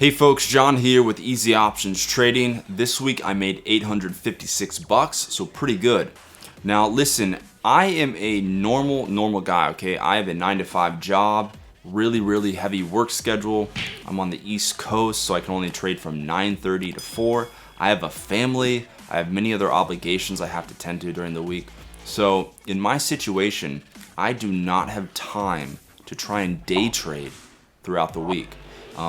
Hey folks, John here with Easy Options Trading. This week I made $856, so pretty good. Now listen, I am a normal guy, okay? I have a 9 to 5 job, really heavy work schedule. I'm on the East Coast, so I can only trade from 9:30 to 4. I have a family, I have many other obligations I have to tend to during the week. So in my situation, I do not have time to try and day trade throughout the week.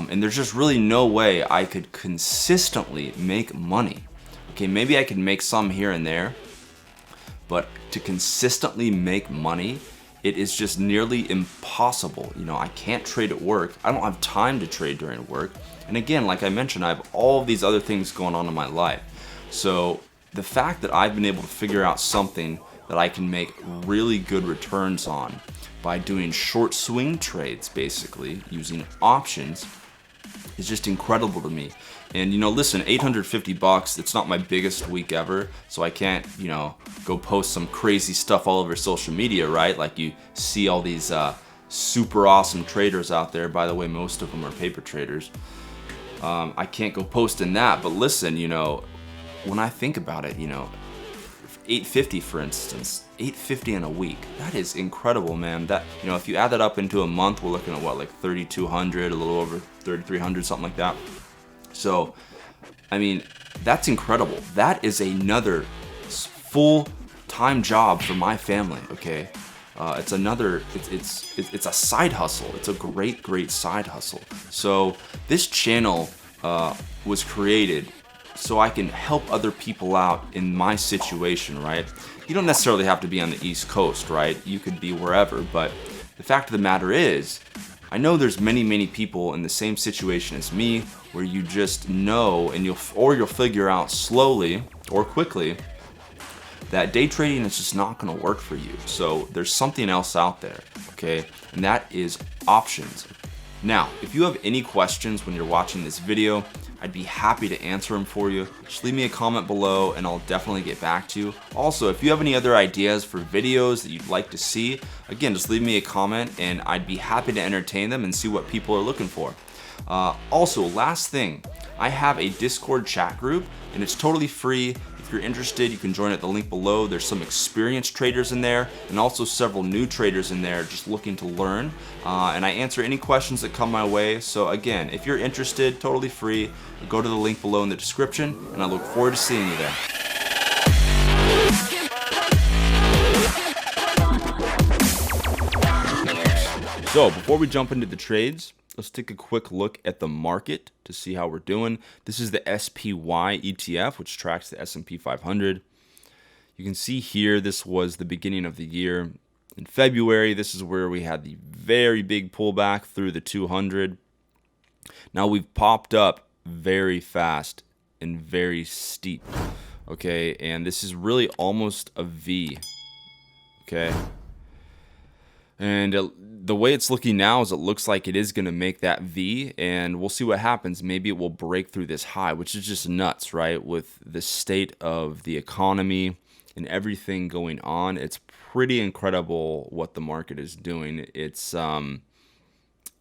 And there's just really no way I could consistently make money. Okay, maybe I could make some here and there, but to consistently make money, it is just nearly impossible. You know, I can't trade at work. I don't have time to trade during work. And again, like I mentioned, I have all of these other things going on in my life. So the fact that I've been able to figure out something that I can make really good returns on by doing short swing trades, basically using options, is just incredible to me. And you know, listen, $850, it's not my biggest week ever, so I can't, go post some crazy stuff all over social media, right? Like you see all these super awesome traders out there. By the way, most of them are paper traders. I can't go posting that, but listen, when I think about it, 850 for instance, 850 in a week, that is incredible, man. That, if you add that up into a month, we're looking at what, like 3,200, a little over 3,300, something like that. So I mean, that's incredible. That is another full-time job for my family. Okay, it's a side hustle. It's a great side hustle. So this channel was created so I can help other people out in my situation, right? You don't necessarily have to be on the East Coast, right? You could be wherever, but the fact of the matter is, I know there's many people in the same situation as me, where you just know, and you'll figure out slowly or quickly that day trading is just not going to work for you. So there's something else out there, okay? And that is options. Now, if you have any questions when you're watching this video, I'd be happy to answer them for you. Just leave me a comment below and I'll definitely get back to you. Also, if you have any other ideas for videos that you'd like to see, again, just leave me a comment and I'd be happy to entertain them and see what people are looking for. Also, last thing, I have a Discord chat group and it's totally free. If you're interested, you can join at the link below. There's some experienced traders in there and also several new traders in there just looking to learn. And I answer any questions that come my way. So again, if you're interested, totally free, go to the link below in the description and I look forward to seeing you there. So before we jump into the trades, let's take a quick look at the market to see how we're doing. This is the SPY ETF, which tracks the S&P 500. You can see here, this was the beginning of the year. In February, this is where we had the very big pullback through the 200. Now we've popped up very fast and very steep, okay? And this is really almost a V, okay? And the way it's looking now is it looks like it is going to make that V, and we'll see what happens. Maybe it will break through this high, which is just nuts, right? With the state of the economy and everything going on, it's pretty incredible what the market is doing. It's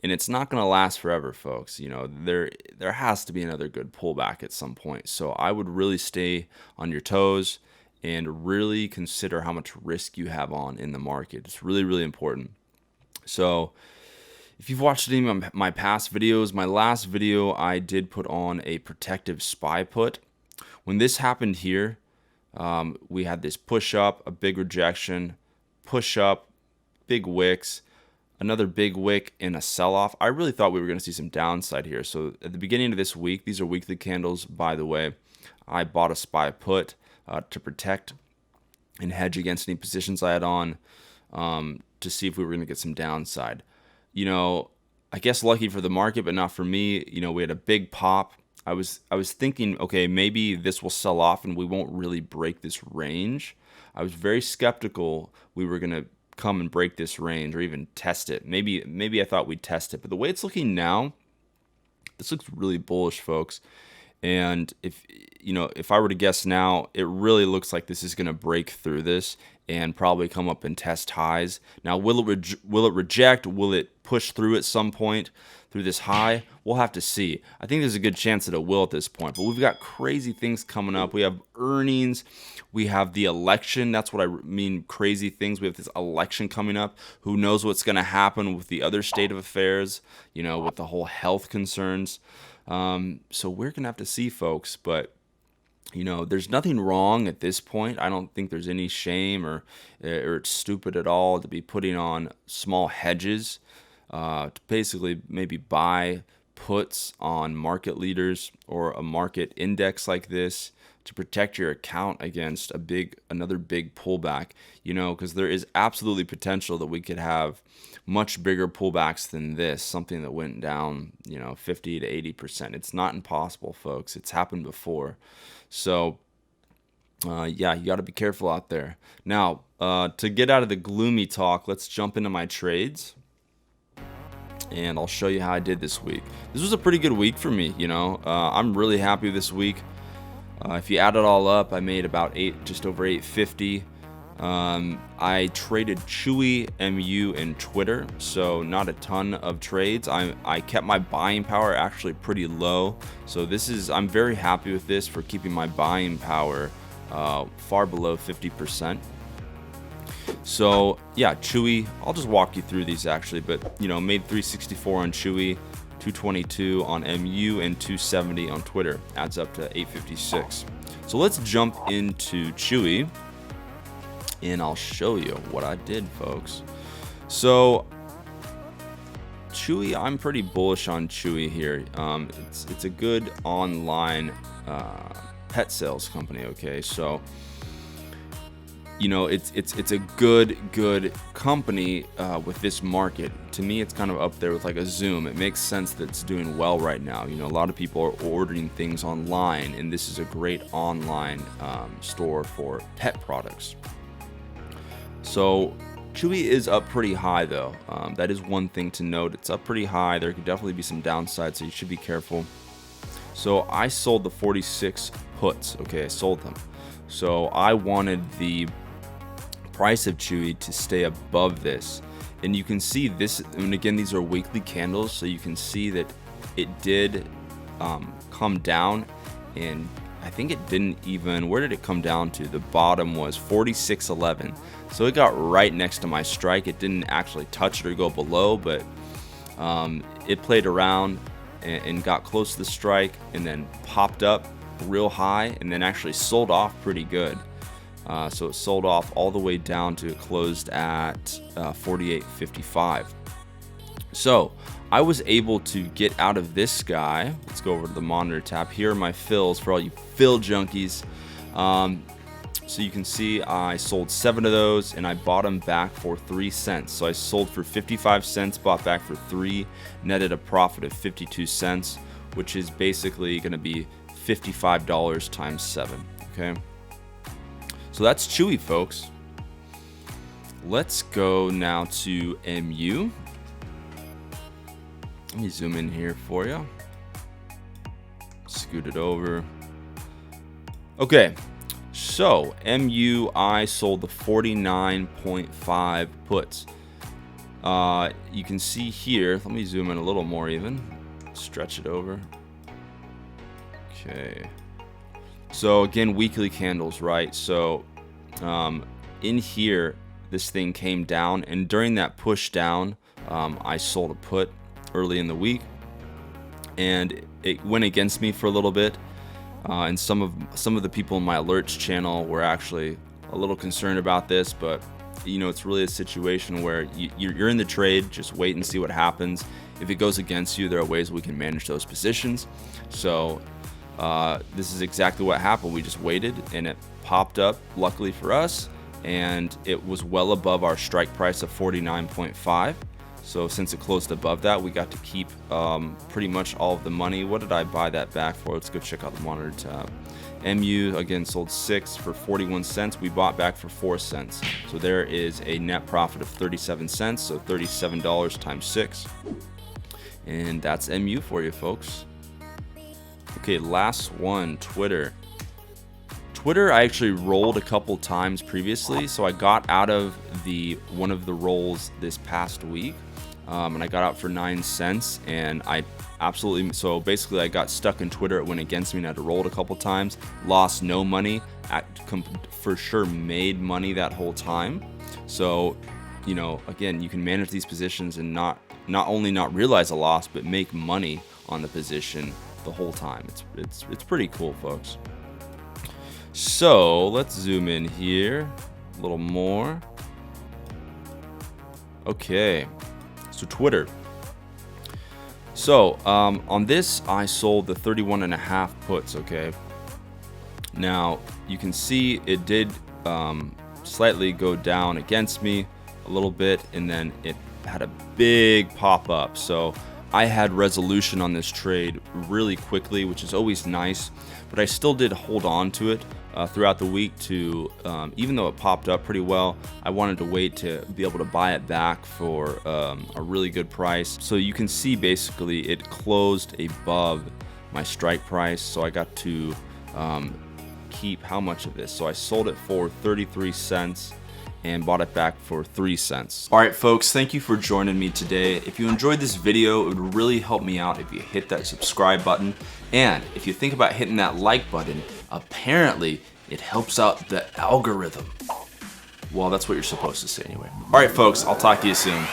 and it's not going to last forever, folks. There has to be another good pullback at some point. So I would really stay on your toes and really consider how much risk you have on in the market. It's really important. So if you've watched any of my past videos, my last video I did put on a protective SPY put. When this happened here, we had this push up, a big rejection, push up, big wicks, another big wick, and a sell-off. I really thought we were going to see some downside here. So at the beginning of this week, these are weekly candles, by the way, I bought a SPY put to protect and hedge against any positions I had on, to see if we were going to get some downside. I guess lucky for the market, but not for me. We had a big pop. I was thinking, okay, maybe this will sell off and we won't really break this range. I was very skeptical we were going to come and break this range or even test it. Maybe I thought we'd test it, but the way it's looking now, this looks really bullish, folks. And if I were to guess now, it really looks like this is going to break through this and probably come up and test highs. Now, will it reject? Will it push through at some point through this high? We'll have to see. I think there's a good chance that it will at this point, but we've got crazy things coming up. We have earnings. We have the election. That's what I mean, crazy things. We have this election coming up. Who knows what's going to happen with the other state of affairs, with the whole health concerns. So we're going to have to see, folks, but there's nothing wrong at this point. I don't think there's any shame or it's stupid at all to be putting on small hedges to basically maybe buy puts on market leaders or a market index like this to protect your account against another big pullback, because there is absolutely potential that we could have much bigger pullbacks than this, something that went down, 50 to 80%. It's not impossible, folks. It's happened before. So, you got to be careful out there. Now, to get out of the gloomy talk, let's jump into my trades. And I'll show you how I did this week. This was a pretty good week for me, I'm really happy this week. If you add it all up, I made about just over 850. I traded Chewy, MU, and Twitter, so not a ton of trades. I kept my buying power actually pretty low, so I'm very happy with this for keeping my buying power far below 50%. So yeah, Chewy, I'll just walk you through these actually, but made 364 on Chewy, 222 on MU, and 270 on Twitter. Adds up to 856. So let's jump into Chewy, and I'll show you what I did, folks. So Chewy, I'm pretty bullish on Chewy here. It's a good online pet sales company. Okay, so it's a good company with this market. To me, it's kind of up there with like a Zoom. It makes sense that it's doing well right now. A lot of people are ordering things online, and this is a great online store for pet products. So Chewy is up pretty high though. That is one thing to note. It's up pretty high. There could definitely be some downside, so you should be careful. So I sold the 46 puts. Okay, I sold them. So I wanted the price of Chewy to stay above this, and you can see this, and again, these are weekly candles, so you can see that it did come down, and I think it didn't even, where did it come down to? The bottom was 46.11, so it got right next to my strike. It didn't actually touch it or go below, but it played around and got close to the strike, and then popped up real high, and then actually sold off pretty good. So it sold off all the way down to it closed at 48.55. So I was able to get out of this guy. Let's go over to the monitor tab. Here are my fills for all you fill junkies. So you can see I sold 7 of those, and I bought them back for 3 cents. So I sold for 55 cents, bought back for 3, netted a profit of 52 cents, which is basically going to be $55 times 7. Okay. So that's Chewy, folks. Let's go now to MU. Let me zoom in here for you. Scoot it over. Okay, so MU, I sold the 49.5 puts. You can see here, let me zoom in a little more even. Stretch it over. Okay. So again, weekly candles, right? So in here, this thing came down, and during that push down, I sold a put early in the week, and it went against me for a little bit. And some of the people in my alerts channel were actually a little concerned about this, but it's really a situation where you're in the trade. Just wait and see what happens. If it goes against you, there are ways we can manage those positions. So this is exactly what happened. We just waited, and it popped up, luckily for us, and it was well above our strike price of 49.5. So since it closed above that, we got to keep pretty much all of the money. What did I buy that back for? Let's go check out the monitor tab. MU again sold 6 for 41 cents. We bought back for 4 cents. So there is a net profit of 37 cents. So $37 times 6. And that's MU for you, folks. Okay, last one, Twitter. Twitter, I actually rolled a couple times previously, so I got out of one of the rolls this past week, and I got out for 9 cents, and so basically I got stuck in Twitter. It went against me and I had to roll it a couple times, lost no money, for sure made money that whole time. So, you know, again, you can manage these positions and not only not realize a loss, but make money on the position the whole time. It's pretty cool, folks. So let's zoom in here a little more. Okay, so Twitter. So on this, I sold the 31.5 puts. Okay, now you can see it did slightly go down against me a little bit, and then it had a big pop up. So I had resolution on this trade really quickly, which is always nice, but I still did hold on to it throughout the week to, even though it popped up pretty well, I wanted to wait to be able to buy it back for a really good price. So you can see basically it closed above my strike price, so I got to keep how much of this? So I sold it for 33 cents and bought it back for 3 cents. All right, folks, thank you for joining me today. If you enjoyed this video, it would really help me out if you hit that subscribe button. And if you think about hitting that like button, apparently it helps out the algorithm. Well, that's what you're supposed to say anyway. All right, folks, I'll talk to you soon.